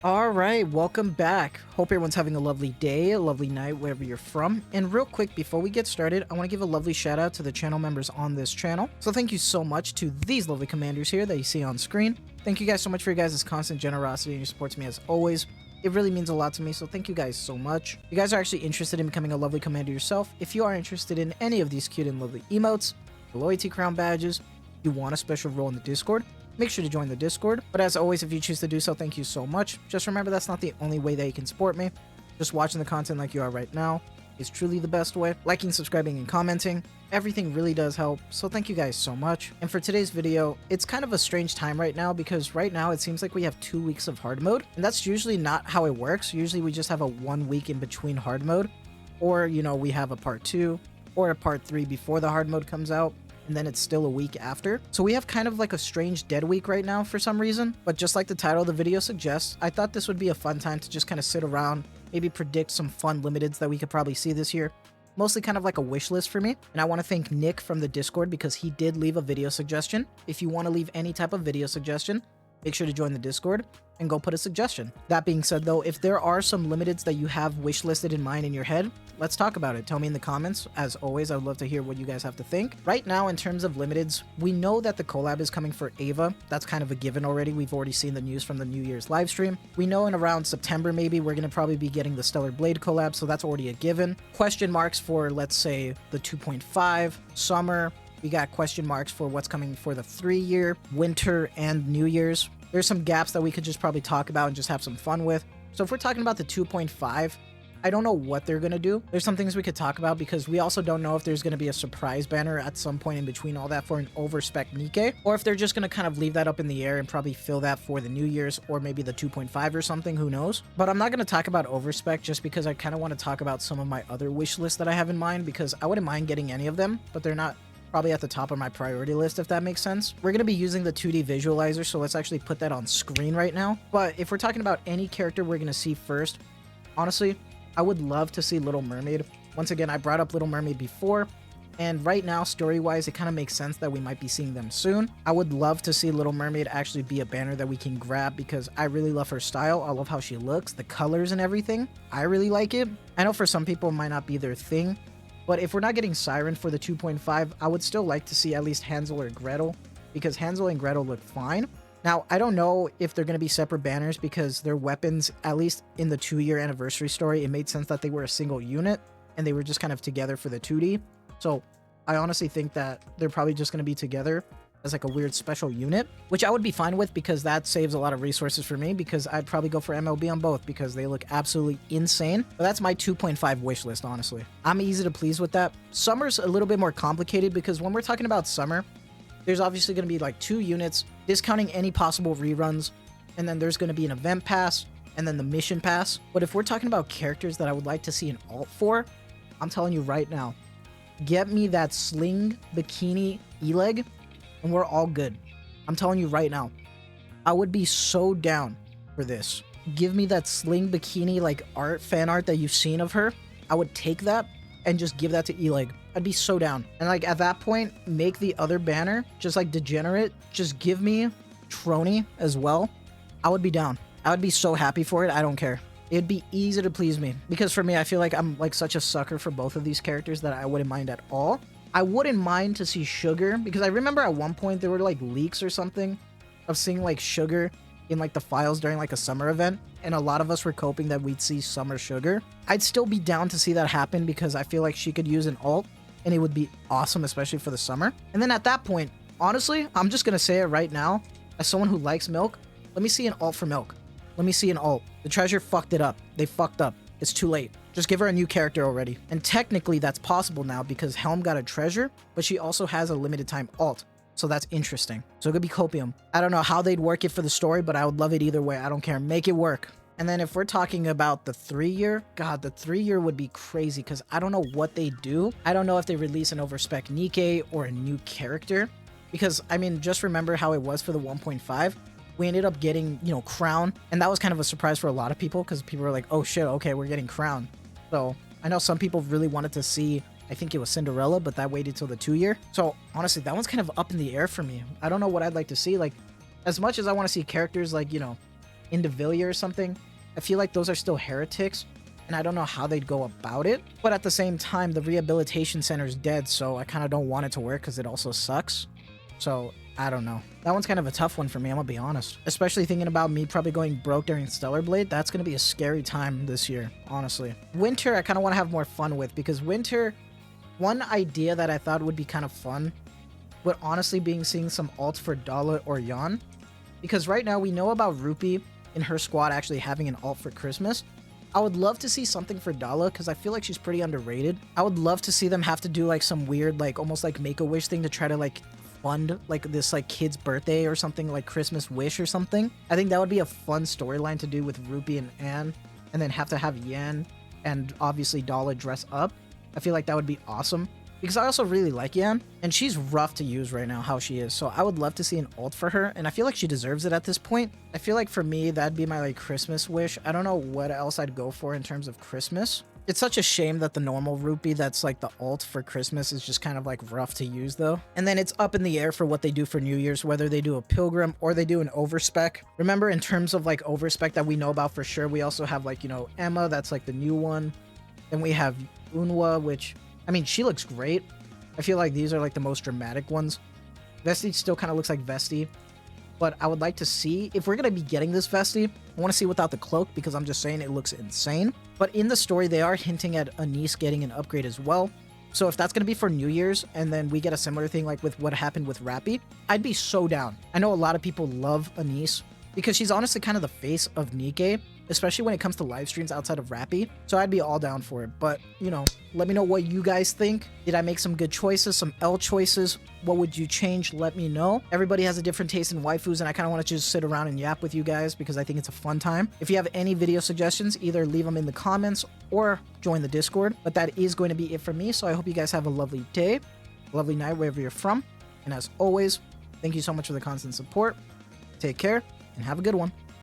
Alright, welcome back. Hope everyone's having a lovely day, a lovely night, wherever you're from. And real quick, before we get started, I want to give a lovely shout out to the channel members on this channel. So thank you so much to these lovely commanders here that you see on screen. Thank you guys so much for your guys' constant generosity and your support to me as always. It really means a lot to me, so thank you guys so much. If you guys are actually interested in becoming a lovely commander yourself, if you are interested in any of these cute and lovely emotes, loyalty crown badges, you want a special role in the Discord, make sure to join the Discord. But as always, if you choose to do so, thank you so much. Just remember that's not the only way that you can support me. Just watching the content like you are right now is truly the best way. Liking, subscribing, and commenting, everything really does help. So thank you guys so much. And for today's video, it's kind of a strange time right now because right now it seems like we have 2 weeks of hard mode. And that's usually not how it works. Usually we just have a 1 week in between hard mode. Or, you know, we have a part 2 or a part 3 before the hard mode comes out. And then it's still a week after. So we have kind of like a strange dead week right now for some reason. But just like the title of the video suggests, I thought this would be a fun time to just kind of sit around, maybe predict some fun limiteds that we could probably see this year. Mostly kind of like a wish list for me. And I want to thank Nick from the Discord because he did leave a video suggestion. If you want to leave any type of video suggestion, make sure to join the Discord and go put a suggestion. That being said though, if there are some limiteds that you have wish listed in mind in your head, let's talk about it. Tell me in the comments. As always, I would love to hear what you guys have to think. Right now, in terms of limiteds, we know that the collab is coming for Ava. That's kind of a given already. We've already seen the news from the New Year's live stream. We know in around September, maybe, we're going to probably be getting the Stellar Blade collab, so that's already a given. Question marks for, let's say, the 2.5, summer. We got question marks for what's coming for the 3-year, winter, and New Year's. There's some gaps that we could just probably talk about and just have some fun with. So if we're talking about the 2.5, I don't know what they're going to do. There's some things we could talk about because we also don't know if there's going to be a surprise banner at some point in between all that for an overspec Nikke, or if they're just going to kind of leave that up in the air and probably fill that for the New Year's or maybe the 2.5 or something, who knows. But I'm not going to talk about overspec just because I kind of want to talk about some of my other wish lists that I have in mind, because I wouldn't mind getting any of them, but they're not probably at the top of my priority list, if that makes sense. We're going to be using the 2D visualizer, so let's actually put that on screen right now. But if we're talking about any character we're going to see first, honestly, I would love to see Little Mermaid. Once again, I brought up Little Mermaid before, and right now, story-wise, it kind of makes sense that we might be seeing them soon. I would love to see Little Mermaid actually be a banner that we can grab because I really love her style. I love how she looks, the colors and everything. I really like it. I know for some people it might not be their thing, but if we're not getting Siren for the 2.5, I would still like to see at least Hansel or Gretel, because Hansel and Gretel look fine. Now, I don't know if they're going to be separate banners because their weapons, at least in the 2-year anniversary story, it made sense that they were a single unit and they were just kind of together for the 2D. So I honestly think that they're probably just going to be together as like a weird special unit, which I would be fine with because that saves a lot of resources for me, because I'd probably go for MLB on both because they look absolutely insane. But that's my 2.5 wish list, honestly. I'm easy to please with that. Summer's a little bit more complicated because when we're talking about summer, there's obviously going to be like 2 units, discounting any possible reruns, and then there's going to be an event pass, and then the mission pass. But if we're talking about characters that I would like to see an alt for, I'm telling you right now, get me that Sling Bikini E-Leg, and we're all good. I'm telling you right now, I would be so down for this. Give me that Sling Bikini like fan art that you've seen of her. I would take that and just give that to E-Leg. I'd be so down. And like at that point, make the other banner just like degenerate. Just give me Trony as well. I would be down. I would be so happy for it. I don't care. It'd be easy to please me, because for me, I feel like I'm like such a sucker for both of these characters that I wouldn't mind at all. I wouldn't mind to see Sugar, because I remember at one point there were like leaks or something of seeing like Sugar in like the files during like a summer event, and a lot of us were hoping that we'd see Summer Sugar. I'd still be down to see that happen because I feel like she could use an alt and it would be awesome, especially for the summer. And then at that point, honestly, I'm just gonna say it right now, as someone who likes Milk, let me see an alt for Milk. Let me see an alt. The Treasure fucked it up. They fucked up. It's too late. Just give her a new character already. And technically that's possible now because Helm got a Treasure, but she also has a limited time alt. So that's interesting. So it could be Copium. I don't know how they'd work it for the story, but I would love it either way. I don't care. Make it work. And then if we're talking about the 3-year, God, the 3-year would be crazy because I don't know what they do. I don't know if they release an overspec Nikke or a new character. Because, I mean, just remember how it was for the 1.5. We ended up getting, you know, Crown. And that was kind of a surprise for a lot of people because people were like, oh shit, okay, we're getting Crown. So I know some people really wanted to see, I think it was Cinderella, but that waited till the 2-year. So honestly, that one's kind of up in the air for me. I don't know what I'd like to see. Like, as much as I want to see characters like, you know, Indivilia or something, I feel like those are still heretics, and I don't know how they'd go about it. But at the same time, the rehabilitation center is dead, so I kind of don't want it to work because it also sucks. So I don't know. That one's kind of a tough one for me, I'm gonna be honest. Especially thinking about me probably going broke during Stellar Blade. That's gonna be a scary time this year, honestly. Winter, I kind of want to have more fun with, because Winter, one idea that I thought would be kind of fun would honestly being seeing some alts for Dala or Yan. Because right now we know about Rupee in her squad actually having an alt for Christmas. I would love to see something for Dala because I feel like she's pretty underrated. I would love to see them have to do like some weird, like almost like Make-A-Wish thing to try to like fund like this like kid's birthday or something, like Christmas wish or something. I think that would be a fun storyline to do with Rupee and Anne, and then have to have Yan and obviously Dala dress up. I feel like that would be awesome. Because I also really like Yan, and she's rough to use right now, how she is. So I would love to see an ult for her, and I feel like she deserves it at this point. I feel like for me, that'd be my like Christmas wish. I don't know what else I'd go for in terms of Christmas. It's such a shame that the normal Rupee that's like the ult for Christmas is just kind of like rough to use though. And then it's up in the air for what they do for New Year's, whether they do a Pilgrim or they do an Overspec. Remember, in terms of like Overspec that we know about for sure, we also have like, you know, Emma, that's like the new one. Then we have Unwa, which... I mean, she looks great. I feel like these are like the most dramatic ones. Vesti still kind of looks like Vesti. But I would like to see, if we're going to be getting this Vesti, I want to see without the cloak, because I'm just saying it looks insane. But in the story, they are hinting at Anise getting an upgrade as well. So if that's going to be for New Year's, and then we get a similar thing like with what happened with Rappy, I'd be so down. I know a lot of people love Anise, because she's honestly kind of the face of Nikke, especially when it comes to live streams outside of Rappy. So I'd be all down for it. But, you know, let me know what you guys think. Did I make some good choices, some L choices? What would you change? Let me know. Everybody has a different taste in waifus, and I kind of want to just sit around and yap with you guys because I think it's a fun time. If you have any video suggestions, either leave them in the comments or join the Discord. But that is going to be it for me. So I hope you guys have a lovely day, a lovely night, wherever you're from. And as always, thank you so much for the constant support. Take care and have a good one.